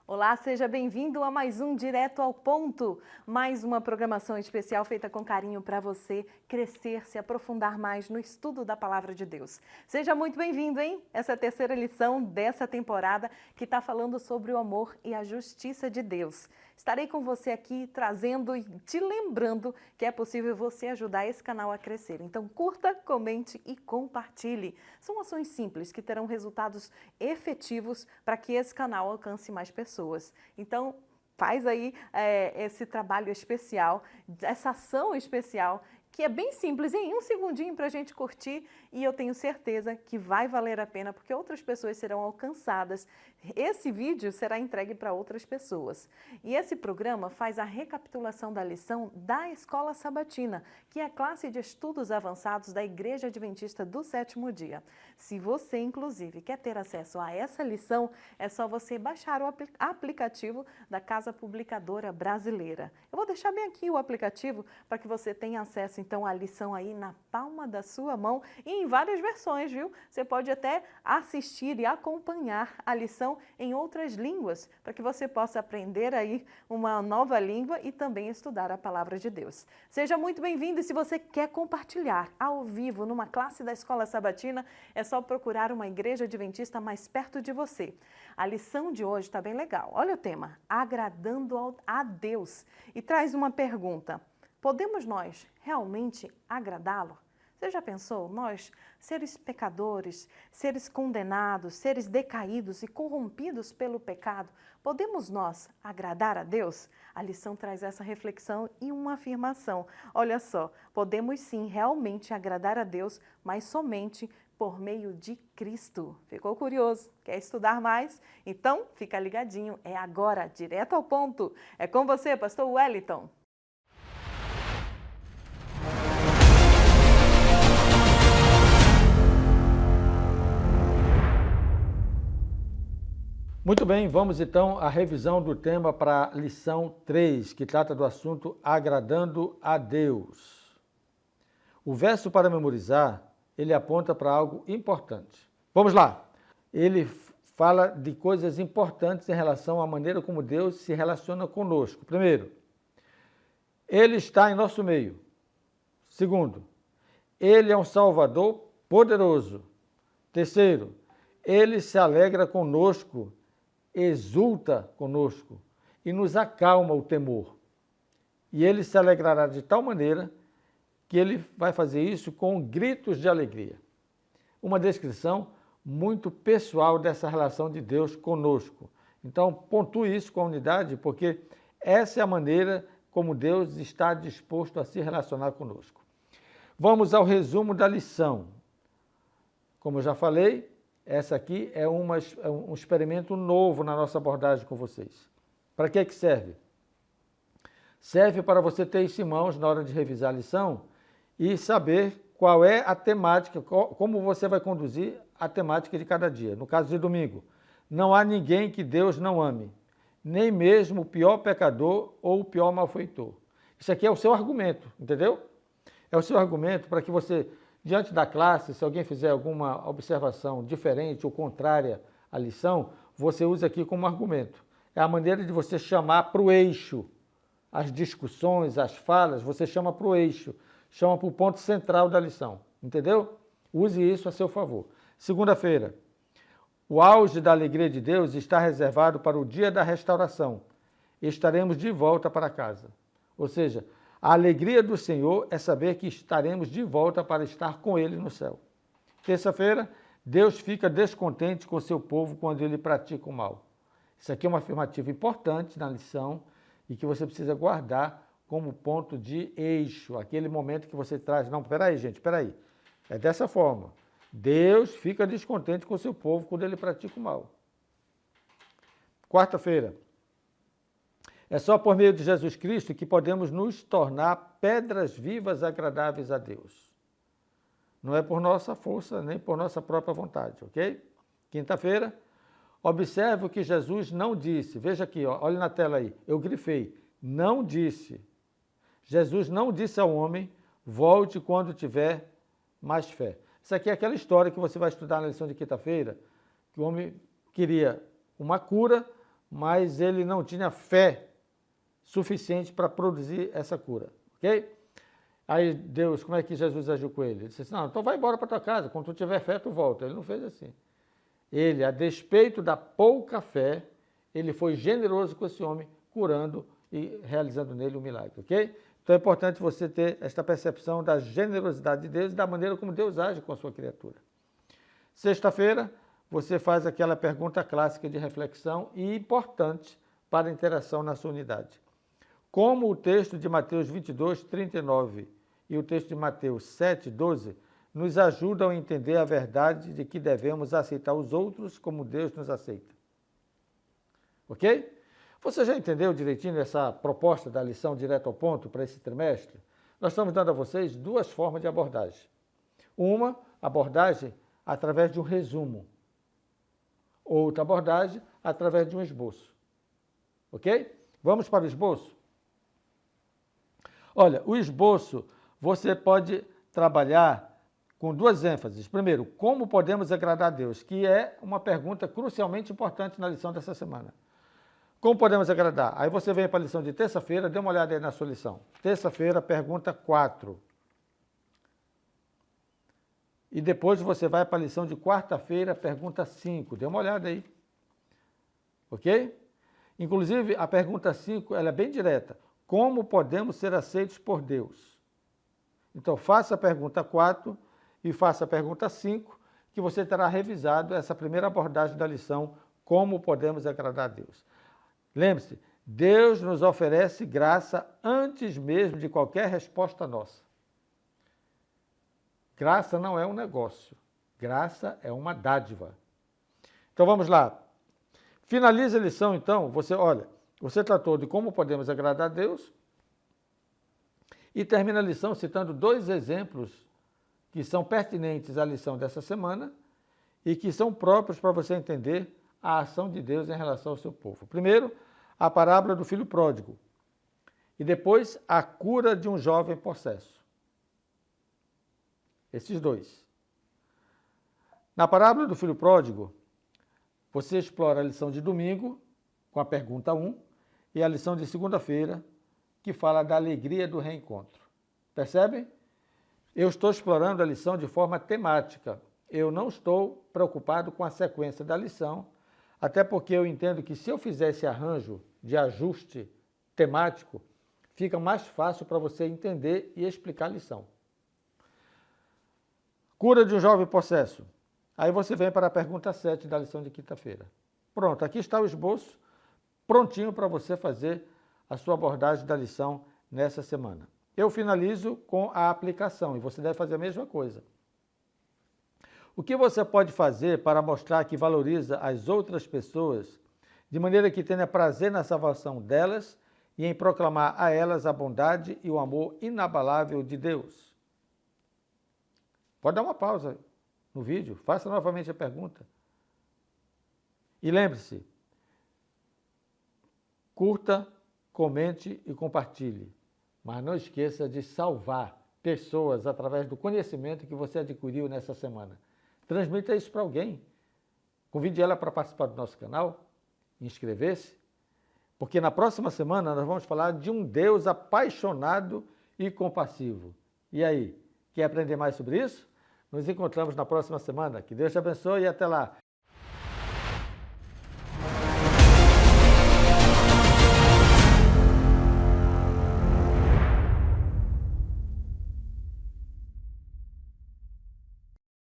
Olá, seja bem-vindo a mais um Direto ao Ponto, mais uma programação especial feita com carinho para você crescer, se aprofundar mais no estudo da Palavra de Deus. Seja muito bem-vindo, hein? Essa é a terceira lição dessa temporada que está falando sobre o amor e a justiça de Deus. Estarei com você aqui trazendo e te lembrando que é possível você ajudar esse canal a crescer. Então curta, comente e compartilhe. São ações simples que terão resultados efetivos para que esse canal alcance mais pessoas. Então faz aí esse trabalho especial, essa ação especial, que é bem simples, em um segundinho para a gente curtir, e eu tenho certeza que vai valer a pena, porque outras pessoas serão alcançadas. Esse vídeo será entregue para outras pessoas. E esse programa faz a recapitulação da lição da Escola Sabatina, que é a classe de estudos avançados da Igreja Adventista do Sétimo Dia. Se você, inclusive, quer ter acesso a essa lição, é só você baixar o aplicativo da Casa Publicadora Brasileira. Eu vou deixar bem aqui o aplicativo para que você tenha acesso então a lição aí na palma da sua mão e em várias versões, viu? Você pode até assistir e acompanhar a lição em outras línguas, para que você possa aprender aí uma nova língua e também estudar a Palavra de Deus. Seja muito bem-vindo, e se você quer compartilhar ao vivo numa classe da Escola Sabatina, é só procurar uma igreja adventista mais perto de você. A lição de hoje está bem legal. Olha o tema, agradando a Deus. E traz uma pergunta. Podemos nós realmente agradá-lo? Você já pensou? Nós, seres pecadores, seres condenados, seres decaídos e corrompidos pelo pecado, podemos nós agradar a Deus? A lição traz essa reflexão e uma afirmação. Olha só, podemos sim realmente agradar a Deus, mas somente por meio de Cristo. Ficou curioso? Quer estudar mais? Então, fica ligadinho. É agora, direto ao ponto. É com você, pastor Wellington. Muito bem, vamos então à revisão do tema para a lição 3, que trata do assunto agradando a Deus. O verso para memorizar, ele aponta para algo importante. Vamos lá! Ele fala de coisas importantes em relação à maneira como Deus se relaciona conosco. Primeiro, Ele está em nosso meio. Segundo, Ele é um Salvador poderoso. Terceiro, Ele se alegra conosco, exulta conosco e nos acalma o temor. E Ele se alegrará de tal maneira que Ele vai fazer isso com gritos de alegria. Uma descrição muito pessoal dessa relação de Deus conosco. Então, pontue isso com a unidade, porque essa é a maneira como Deus está disposto a se relacionar conosco. Vamos ao resumo da lição. Como eu já falei, essa aqui é um experimento novo na nossa abordagem com vocês. Para que serve? Serve para você ter isso em mãos na hora de revisar a lição e saber qual é a temática, como você vai conduzir a temática de cada dia. No caso de domingo, não há ninguém que Deus não ame, nem mesmo o pior pecador ou o pior malfeitor. Isso aqui é o seu argumento, entendeu? É o seu argumento para que você, diante da classe, se alguém fizer alguma observação diferente ou contrária à lição, você usa aqui como argumento. É a maneira de você chamar para o eixo. As discussões, as falas, você chama para o eixo, chama para o ponto central da lição. Entendeu? Use isso a seu favor. Segunda-feira, o auge da alegria de Deus está reservado para o dia da restauração. Estaremos de volta para casa. Ou seja, a alegria do Senhor é saber que estaremos de volta para estar com Ele no céu. Terça-feira, Deus fica descontente com seu povo quando ele pratica o mal. Isso aqui é uma afirmativa importante na lição e que você precisa guardar como ponto de eixo. Aquele momento que você traz, não, peraí gente, peraí. É dessa forma. Deus fica descontente com seu povo quando ele pratica o mal. Quarta-feira. É só por meio de Jesus Cristo que podemos nos tornar pedras vivas agradáveis a Deus. Não é por nossa força, nem por nossa própria vontade, ok? Quinta-feira, observe o que Jesus não disse. Veja aqui, ó, olha na tela aí, eu grifei, não disse. Jesus não disse ao homem, volte quando tiver mais fé. Isso aqui é aquela história que você vai estudar na lição de quinta-feira, que o homem queria uma cura, mas ele não tinha fé suficiente para produzir essa cura, ok? Aí Deus, como é que Jesus agiu com ele? Ele disse assim, não, então vai embora para tua casa, quando tu tiver fé tu volta. Ele não fez assim. Ele, a despeito da pouca fé, ele foi generoso com esse homem, curando e realizando nele um milagre, ok? Então é importante você ter esta percepção da generosidade de Deus e da maneira como Deus age com a sua criatura. Sexta-feira, você faz aquela pergunta clássica de reflexão e importante para a interação na sua unidade. Como o texto de Mateus 22, 39 e o texto de Mateus 7, 12 nos ajudam a entender a verdade de que devemos aceitar os outros como Deus nos aceita. Ok? Você já entendeu direitinho essa proposta da lição direto ao ponto para esse trimestre? Nós estamos dando a vocês duas formas de abordagem. Uma abordagem através de um resumo. Outra abordagem através de um esboço. Ok? Vamos para o esboço? Olha, o esboço você pode trabalhar com duas ênfases. Primeiro, como podemos agradar a Deus? Que é uma pergunta crucialmente importante na lição dessa semana. Como podemos agradar? Aí você vem para a lição de terça-feira, dê uma olhada aí na sua lição. Terça-feira, pergunta 4. E depois você vai para a lição de quarta-feira, pergunta 5. Dê uma olhada aí. Ok? Inclusive, a pergunta 5 ela é bem direta. Como podemos ser aceitos por Deus? Então, faça a pergunta 4 e faça a pergunta 5, que você terá revisado essa primeira abordagem da lição, como podemos agradar a Deus. Lembre-se, Deus nos oferece graça antes mesmo de qualquer resposta nossa. Graça não é um negócio, graça é uma dádiva. Então, vamos lá. Finalize a lição, então, você tratou de como podemos agradar a Deus e termina a lição citando dois exemplos que são pertinentes à lição dessa semana e que são próprios para você entender a ação de Deus em relação ao seu povo. Primeiro, a parábola do filho pródigo e depois a cura de um jovem possesso. Esses dois. Na parábola do filho pródigo, você explora a lição de domingo com a pergunta 1 e a lição de segunda-feira, que fala da alegria do reencontro. Percebem? Eu estou explorando a lição de forma temática. Eu não estou preocupado com a sequência da lição, até porque eu entendo que se eu fizer esse arranjo de ajuste temático, fica mais fácil para você entender e explicar a lição. Cura de um jovem possesso. Aí você vem para a pergunta 7 da lição de quinta-feira. Pronto, aqui está o esboço, prontinho para você fazer a sua abordagem da lição nessa semana. Eu finalizo com a aplicação e você deve fazer a mesma coisa. O que você pode fazer para mostrar que valoriza as outras pessoas, de maneira que tenha prazer na salvação delas e em proclamar a elas a bondade e o amor inabalável de Deus? Pode dar uma pausa no vídeo, faça novamente a pergunta. E lembre-se, curta, comente e compartilhe. Mas não esqueça de salvar pessoas através do conhecimento que você adquiriu nessa semana. Transmita isso para alguém. Convide ela para participar do nosso canal, inscrever-se, porque na próxima semana nós vamos falar de um Deus apaixonado e compassivo. E aí, quer aprender mais sobre isso? Nos encontramos na próxima semana. Que Deus te abençoe e até lá.